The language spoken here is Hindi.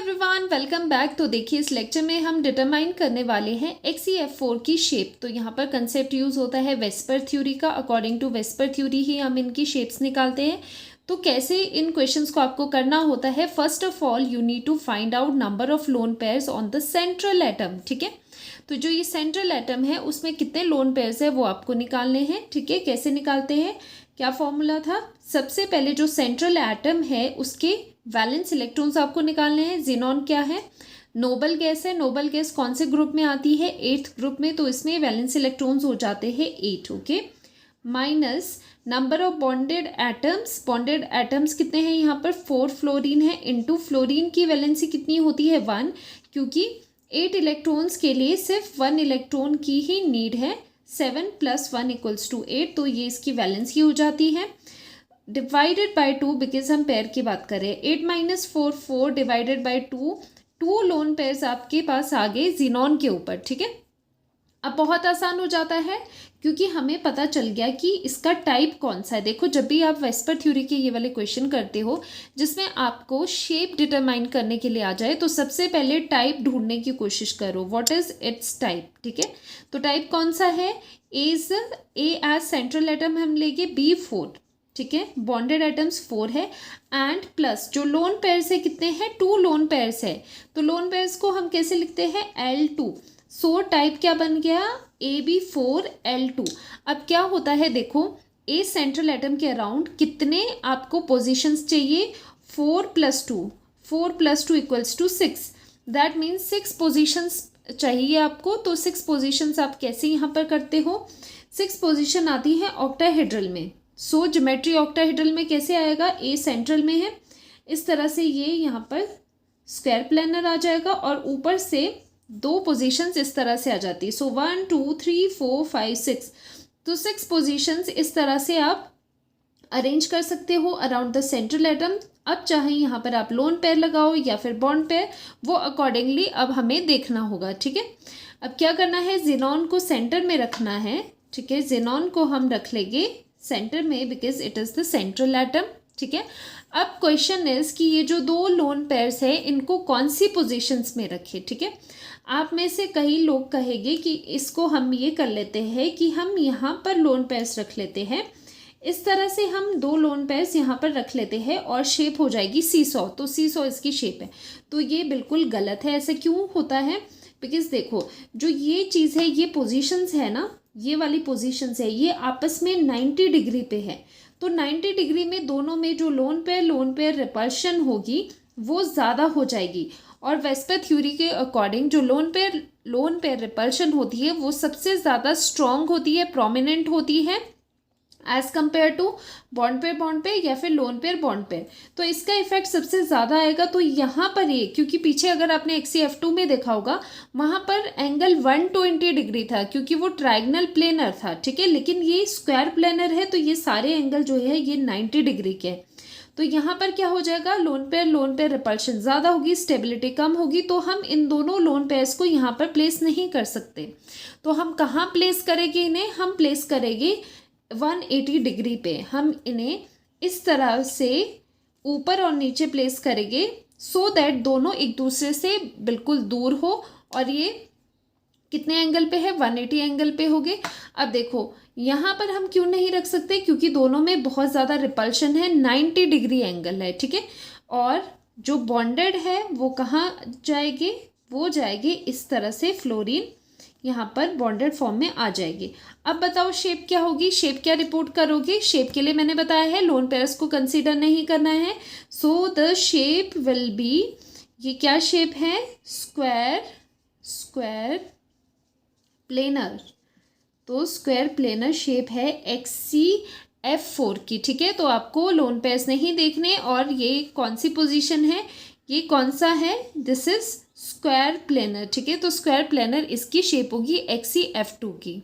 Everyone, welcome back. तो देखिए इस लेक्चर में हम डिटरमाइन करने वाले हैं XeF4 की शेप। तो यहाँ पर कंसेप्ट यूज़ होता है वेस्पर थ्योरी का। अकॉर्डिंग टू वेस्पर थ्योरी ही हम इनकी शेप्स निकालते हैं। तो कैसे इन क्वेश्चंस को आपको करना होता है, first of all you need to find out number of lone pairs on the central atom. ठीक है, तो जो ये सेंट्रल एटम है उसमें कितने लोन पेयर्स है वो आपको निकालने हैं। ठीक है, कैसे निकालते हैं, क्या फॉर्मूला था, सबसे पहले जो सेंट्रल एटम है उसके वैलेंस इलेक्ट्रॉन्स आपको निकालने हैं। जिनॉन क्या है, नोबल गैस है। नोबल गैस कौन से ग्रुप में आती है, 8th ग्रुप में। तो इसमें वैलेंस इलेक्ट्रॉन्स हो जाते हैं 8। Okay, minus number of bonded atoms. Bonded atoms कितने हैं यहाँ पर, 4 फ्लोरीन है, इनटू फ्लोरीन की वैलेंसी कितनी होती है 1, क्योंकि 8 इलेक्ट्रॉन्स के लिए सिर्फ 1 इलेक्ट्रॉन की ही नीड है। 7 + 1 = 8, तो ये इसकी वैलेंसी हो जाती है। डिवाइडेड बाई 2, बिकॉज हम पेयर की बात कर रहे हैं। 8 - 4 4 डिवाइडेड बाई 2, 2 लोन पेयर्स आपके पास आ गए जिनॉन के ऊपर। ठीक है, अब बहुत आसान हो जाता है क्योंकि हमें पता चल गया कि इसका टाइप कौन सा है। देखो जब भी आप वेस्पर थ्योरी के ये वाले क्वेश्चन करते हो जिसमें आपको शेप डिटरमाइन करने के लिए आ जाए, तो सबसे पहले टाइप ढूंढने की कोशिश करो, व्हाट इज इट्स टाइप। ठीक है, तो टाइप कौन सा है, ए एज सेंट्रल एटम हम लेंगे, B4। ठीक है, बॉन्डेड एटम्स 4 है, एंड प्लस जो लोन पेयर्स है कितने हैं, 2 लोन पेयर्स है। तो लोन पेयर्स को हम कैसे लिखते हैं, L2। सो टाइप क्या बन गया, AB4L2। अब क्या होता है देखो, ए सेंट्रल एटम के अराउंड कितने आपको पोजीशंस चाहिए, 4 + 2, 4 + 2 = 6। दैट मीन्स 6 पोजीशंस चाहिए आपको। तो 6 पोजीशंस आप कैसे यहाँ पर करते हो, 6 पोजीशन आती है ऑक्टाहेड्रल में। सो ज्योमेट्री ऑक्टाहेड्रल में कैसे आएगा, ए सेंट्रल में है, इस तरह से ये यहाँ पर स्क्वायर प्लेनर आ जाएगा और ऊपर से 2 पोजीशंस इस तरह से आ जाती है। सो 1 2 3 4 5 6, तो 6 पोजीशंस इस तरह से आप अरेंज कर सकते हो अराउंड द सेंट्रल एटम। अब चाहे यहाँ पर आप लोन पेयर लगाओ या फिर बॉन्ड पेयर, वो अकॉर्डिंगली अब हमें देखना होगा। ठीक है, अब क्या करना है, जिनॉन को सेंटर में रखना है। ठीक है, जिनॉन को हम रख लेंगे सेंटर में because it is the central atom. ठीक है, अब क्वेश्चन इज कि ये जो 2 लोन पेयर्स है इनको कौन सी पोजीशंस में रखें। ठीक है, आप में से कई लोग कहेंगे कि इसको हम ये कर लेते हैं कि हम यहाँ पर लोन पेयर्स रख लेते हैं, इस तरह से हम 2 लोन पेयर्स यहाँ पर रख लेते हैं और शेप हो जाएगी सीसॉ। तो सीसॉ इसकी शेप है, तो ये बिल्कुल गलत है। ऐसे क्यों होता है, बिकॉज देखो जो ये चीज़ है, ये पोजीशंस है ना, ये वाली पोजीशंस है, ये आपस में 90 डिग्री पे है। तो 90 डिग्री में दोनों में जो लोन पेयर रिपल्शन होगी वो ज़्यादा हो जाएगी। और वेस्पर थ्योरी के अकॉर्डिंग जो लोन पेयर रिपल्शन होती है वो सबसे ज़्यादा स्ट्रॉन्ग होती है, प्रोमिनेंट होती है as compared to bond pair या फिर लोन पेयर बॉन्ड पेयर। तो इसका इफेक्ट सबसे ज़्यादा आएगा। तो यहाँ पर ये, क्योंकि पीछे अगर आपने XeF2 में देखा होगा वहाँ पर एंगल 120 डिग्री था क्योंकि वो ट्रायगनल प्लेनर था। ठीक है, लेकिन ये स्क्वायर प्लेनर है तो ये सारे एंगल जो है ये 90 डिग्री के हैं। तो यहाँ पर क्या हो जाएगा, लोन पेयर रिपल्शन ज़्यादा होगी, स्टेबिलिटी कम होगी। तो हम इन दोनों लोन पेयर्स को यहाँ पर प्लेस नहीं कर सकते। तो हम कहाँ प्लेस करेंगे इन्हें, हम प्लेस करेंगे 180 डिग्री पे। हम इन्हें इस तरह से ऊपर और नीचे प्लेस करेंगे सो दैट दोनों एक दूसरे से बिल्कुल दूर हो। और ये कितने एंगल पे है, 180 एंगल पे हो गए। अब देखो यहाँ पर हम क्यों नहीं रख सकते, क्योंकि दोनों में बहुत ज़्यादा रिपल्शन है, 90 डिग्री एंगल है। ठीक है, और जो बॉन्डेड है वो कहाँ जाएगी, वो जाएगी इस तरह से, फ्लोरीन यहाँ पर बॉन्डेड फॉर्म में आ जाएगी। अब बताओ शेप क्या होगी, शेप क्या रिपोर्ट करोगे। शेप के लिए मैंने बताया है लोन पेयर्स को कंसीडर नहीं करना है। So the shape will be, ये क्या शेप है, स्क्वायर प्लेनर। तो स्क्वायर प्लेनर शेप है XeF4 की। ठीक है, तो आपको लोन पेयर्स नहीं देखने। और ये कौन सी पोजीशन है, ये कौन सा है, दिस इज स्क्वायर प्लेनर। ठीक है, तो स्क्वायर प्लेनर इसकी शेप होगी XeF2 की।